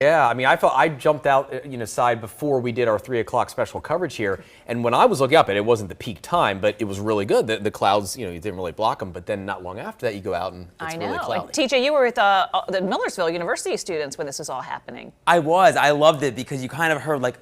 Yeah, I mean, I jumped out, side before we did our 3 o'clock special coverage here, and when I was looking up, and it wasn't the peak time, but it was really good. The clouds, you didn't really block them, but then not long after that, you go out and it's really cloudy. TJ, you were with the Millersville University students when this was all happening. I was. I loved it because you kind of heard like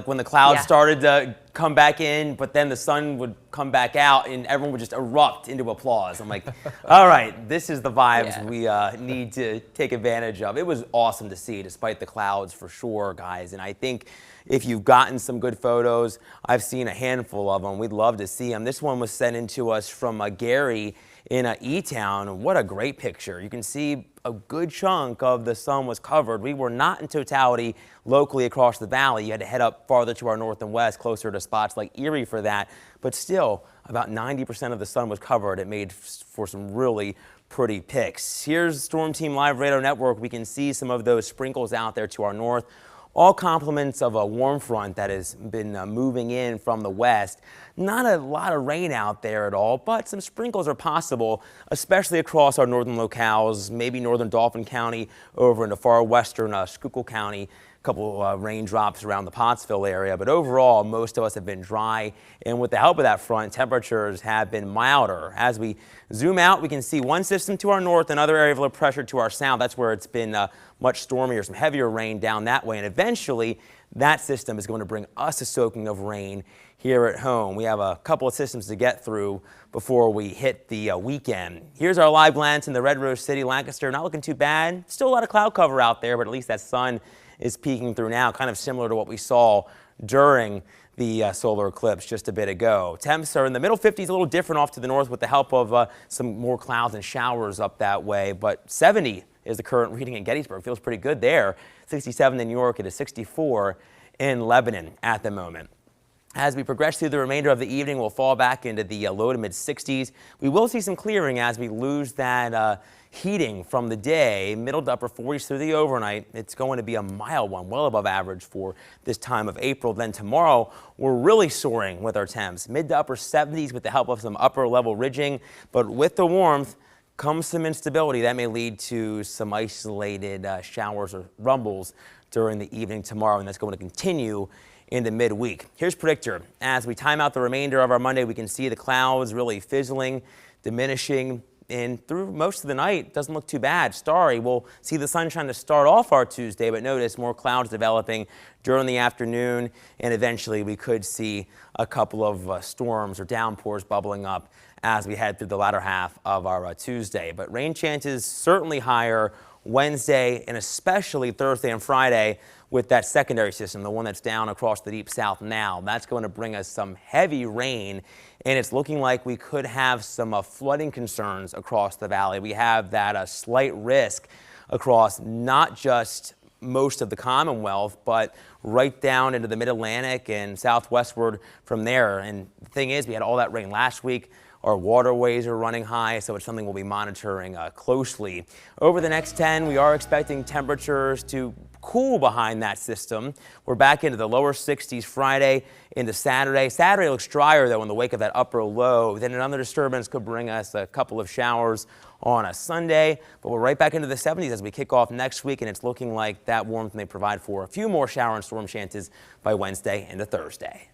when the clouds started to come back in, but then the sun would come back out and everyone would just erupt into applause. I'm like, all right, this is the vibes we need to take advantage of. It was awesome to see despite the clouds for sure, guys. And I think if you've gotten some good photos, I've seen a handful of them. We'd love to see them. This one was sent in to us from Gary in E-Town. What a great picture. You can see a good chunk of the sun was covered. We were not in totality locally across the valley. You had to head up farther to our north and west, closer to spots like Erie for that. But still, about 90% of the sun was covered. It made for some really pretty pics. Here's Storm Team Live Radar Network. We can see some of those sprinkles out there to our north. All compliments of a warm front that has been moving in from the west. Not a lot of rain out there at all, but some sprinkles are possible, especially across our northern locales, maybe northern Dauphin County over into far western Schuylkill County. A couple raindrops around the Pottsville area, but overall, most of us have been dry. And with the help of that front, temperatures have been milder. As we zoom out, we can see one system to our north, another area of low pressure to our south. That's where it's been much stormier, some heavier rain down that way. And eventually, that system is going to bring us a soaking of rain here at home. We have a couple of systems to get through before we hit the weekend. Here's our live glance in the Red Rose City, Lancaster. Not looking too bad. Still a lot of cloud cover out there, but at least that sun is peeking through now, kind of similar to what we saw during the solar eclipse just a bit ago. Temps are in the middle 50s, a little different off to the north with the help of some more clouds and showers up that way, but 70 is the current reading in Gettysburg. Feels pretty good there. 67 in New York. It is 64 in Lebanon at the moment. As we progress through the remainder of the evening, we'll fall back into the low to mid 60s. We will see some clearing as we lose that heating from the day. Middle to upper 40s through the overnight. It's going to be a mild one, well above average for this time of April. Then tomorrow, we're really soaring with our temps. Mid to upper 70s with the help of some upper level ridging. But with the warmth comes some instability. That may lead to some isolated showers or rumbles during the evening tomorrow, and that's going to continue into midweek. Here's Predictor. As we time out the remainder of our Monday, we can see the clouds really fizzling, diminishing, and through most of the night, doesn't look too bad. Starry, we'll see the sunshine to start off our Tuesday, but notice more clouds developing during the afternoon, and eventually we could see a couple of storms or downpours bubbling up as we head through the latter half of our Tuesday. But rain chances certainly higher Wednesday and especially Thursday and Friday with that secondary system, the one that's down across the deep south now. That's going to bring us some heavy rain, and it's looking like we could have some flooding concerns across the valley. We have that slight risk across not just most of the Commonwealth, but right down into the mid-Atlantic and southwestward from there. And the thing is, we had all that rain last week. Our waterways are running high, so it's something we'll be monitoring closely. Over the next 10, we are expecting temperatures to cool behind that system. We're back into the lower 60s Friday into Saturday. Saturday looks drier, though, in the wake of that upper low. Then another disturbance could bring us a couple of showers on a Sunday, but we're right back into the 70s as we kick off next week, and it's looking like that warmth may provide for a few more shower and storm chances by Wednesday into Thursday.